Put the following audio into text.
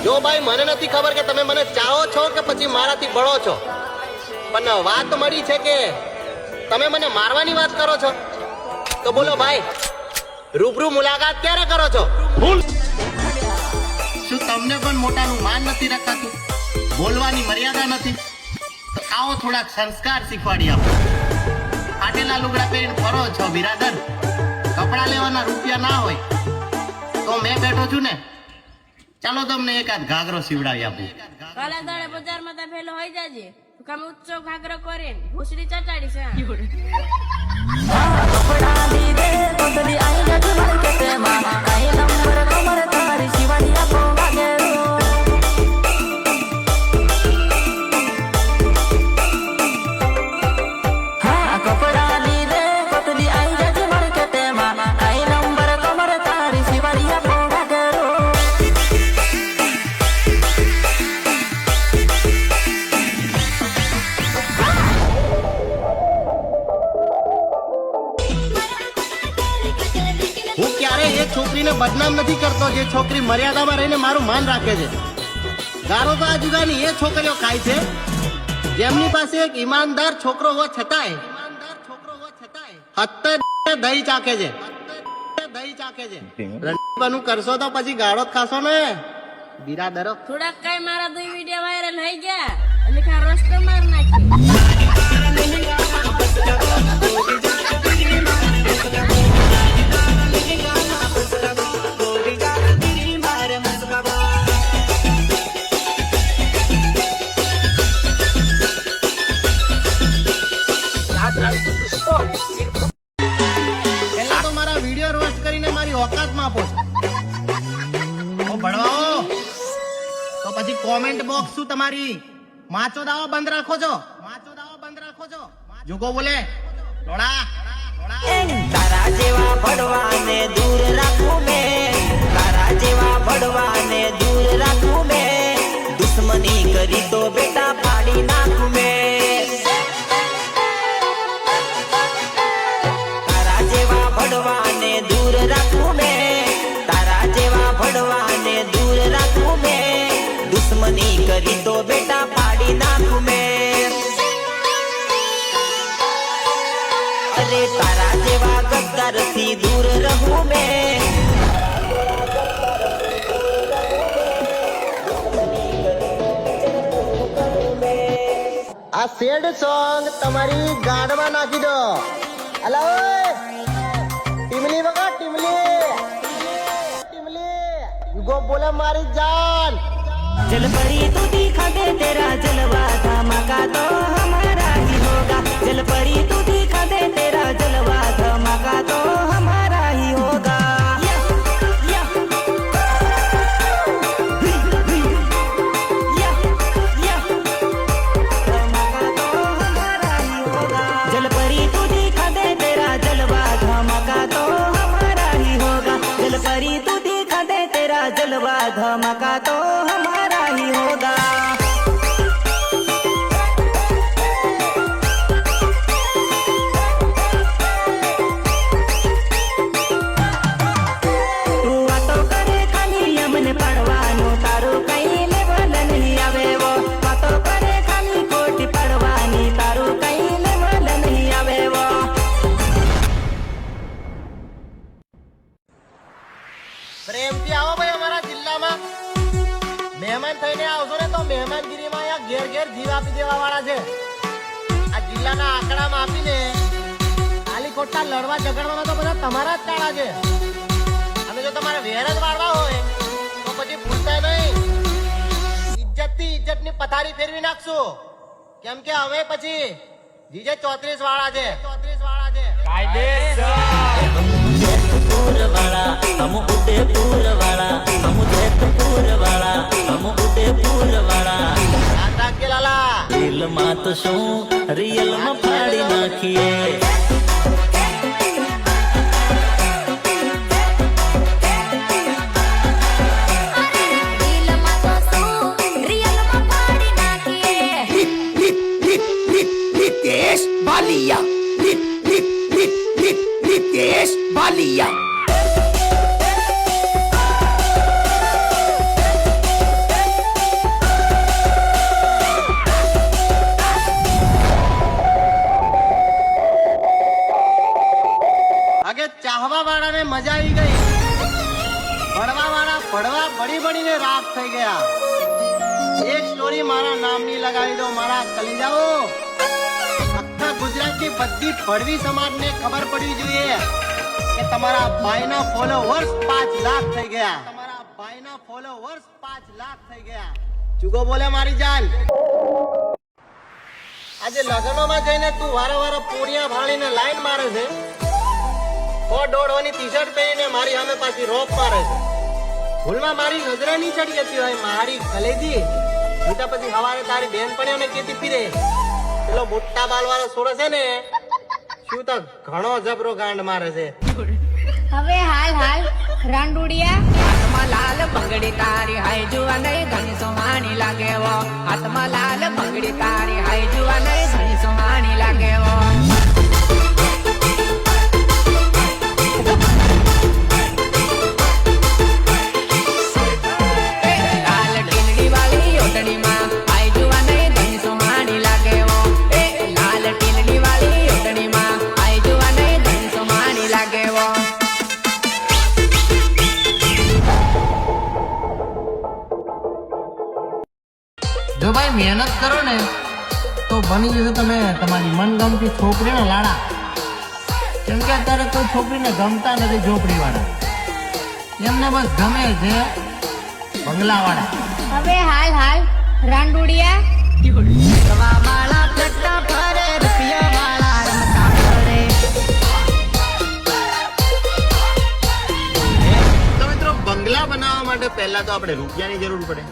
જો ભાઈ મને નથી ખબર કે તમે મને ચાહો છો કે પછી મારાથી બળો છો, પણ વાત મળી છે કે તમે મને મારવાની વાત કરો છો. તો બોલો ભાઈ, રૂબરૂ મુલાકાત ક્યારે કરો છો? શું તમને પણ મોટાનું માન નથી રખાતું? બોલવાની મર્યાદા નથી? તો આવો થોડાક સંસ્કાર શીખવાડી આપો. ફાટેલા લુગડા પહેરીને ફરો છો બિરાદર, કપડા લેવાના રૂપિયા ના હોય તો મેં બેઠો છું ને, ચાલો તમને એકાદ ઘાઘરો સીવડાવી આપું. કાલા દાડે બજારમાં તા ફેલો હોય જાજે, કમ ઉચ્ચો ઘાઘરો કરીને ભૂસડી ચટાડી છે. કપડા દી દે કોતરી આઈ ગજ માર્કેટ માં, કાઈ નંબર કમર તારી શિવાડી આપો વાગેરો. હા કપડા દી દે કોતરી આઈ ગજ માર્કેટ માં, કાઈ નંબર કમર તારી શિવાડી આપો વાગેરો. હું ક્યારે એ છોકરીને બદનામ નથી કરતો જે છોકરી મર્યાદામાં રહીને મારું માન રાખે છે. ગારો તો આ જુગાની એ છોકરીઓ ખાય છે જેમની પાસે એક ઈમાનદાર છોકરો હોવા છતાંય દહીં ચાખે છે. રણબનું કરશો તો પછી ગાળો જ ખાશો ને બિરાદરો. થોડાક કઈ મારા દુઈ વિડિયો વાયરલ થઈ ગયા એટલે ખા રોસ્ટ માર નાખી. પહેલા તો મારા વિડિયો રોસ્ટ કરીને મારી ઓકાતમાં આપો છો. ભણવાઓ તો પછી કોમેન્ટ બોક્સ શું તમારી માચો દાવો બંધ રાખો છો? જુગો બોલે લોડા. તારા જેવા ભડવાને દૂર રાખું મેં, તારા જેવા ભડવાને દૂર રાખું મેં, દુશ્મની કરી તો બેટા પાડી નાખું મેં. તારા જેવા ભડવાને દૂર રાખું મેં, તારા જેવા ભડવાને દૂર રાખું મેં, દુશ્મની કરી તો બેટા પાડી નાખું મેં. અરે તારા જેવા ગદ્દારથી દૂર રહું મેં. આ સેડ સોંગ તમારી ગાડમાં નાખી દો. અલા ઓય ટીમલી વગા ટીમલી યુગો બોલે મારી જાન. जल परी तू दिखा दे तेरा जलवा धमाका तो हमारा ही होगा. जल परी तू दिखा दे तेरा जलवा धमाका तो हमारा ही होगा. जल परी तू दिखा दे तेरा जलवा धमाका तो हमारा ही होगा. जल परी तू दिखा दे तेरा जलवा धमाका तो हमारा ही होगा. તું વાતો કરે ખાલી અમને પડવાનું, તારું કઈ લેવલ નહીં આવે વો. વાતો કરે ખાલી ખોટી પડવાની, તારું કઈ લેવલ નહીં આવે વો. પ્રેમથી આવો ભાઈ અમારા જિલ્લામાં. મહેમાન થઈને આવશો ને તો મહેમાનગીરીમાં અહીંયા ઘેર ઘેર જીવ આપી દેવા વાળા છે. આ જિલ્લાના આંકડામાં આપીને ખાલી ખોટા લડવા ઝઘડવામાં તો બધા તમારા જ કાળા છે. અને જો તમારે વેર જ વાળવા હોય તો પછી ભૂલતા નહીં, ઇજ્જતથી ઇજ્જતની પથારી ફેરવી નાખશું. કેમ કે હવે પછી જીજે 34 વાળા છે. वाला हम उदयपुर वाला, हम उदयपुर वाला, हम उदयपुर वाला. યાદ રાખજે લાલા. दिल માં તો શું રિયલ માં ફાડી નાખીએ. रितेश बालिया, रितेश बालिया. મજા આવી ગઈ. ભણવાવાળા ભણવા બળી બળીને રાખ થઈ ગયા. એક સ્ટોરી મારા નામની લગાવી દો મારા કલિજાઓ. આખા ગુજરાતની બધી ભડવી સમાજને ખબર પડવી જોઈએ કે તમારા ભાઈના ફોલોવર્સ 5 લાખ થઈ ગયા. તમારા ભાઈના ફોલોવર્સ 5 લાખ થઈ ગયા. ચૂગો બોલે મારી જાન. આજે લગ્નોમાં જઈને તું વારંવાર પૂરિયા ભાળીને લાઈન મારે છે. 150 ટી-શર્ટ પહેરીને મારી સામે પાછી રોપ મારે છે. ભૂલમાં મારી નજરે નહીં ચડી જતી હોય મારી કલેજી. બીજા પછી હવારે તારી બેનપણીઓને કેતી ફીરે પેલો મોટા બાલવાળો છોડે છે ને શું તો ઘણો જબરો ગાંડ મારે છે. હવે હાલ રાંડુડિયા હાથમાં લાલ બંગડી તારી હાય જુવા નહીં ધણી સોહાણી લાગે વો. હાથમાં લાલ બંગડી તારી હાય જુવા નહીં ધણી સોહાણી લાગે વો. એ લાલ ટીલડી વાળી ઓટડીમાં હાય જુવા નહીં ધણી સોહાણી લાગે વો. એ લાલ ટીલડી વાળી ઓટડીમાં હાય જુવા નહીં ધણી સોહાણી લાગે વો. જો ભાઈ મહેનત કરો ને તો બની જશે તમે તમારી મનગમતી છોકરીના લાડા. કેમ કે અત્યારે કોઈ છોકરીને ગમતા નથી ઝોપડીવાળા. એમને બસ ગમે છે બંગલાવાળા. હવે હાલ રાંડુડિયા વાળા કટ્ટા ફરે રૂપિયા વાળા રમતા ફરે. તો મિત્રો બંગલા બનાવવા માટે પહેલા તો આપણે રૂપિયાની જરૂર પડે.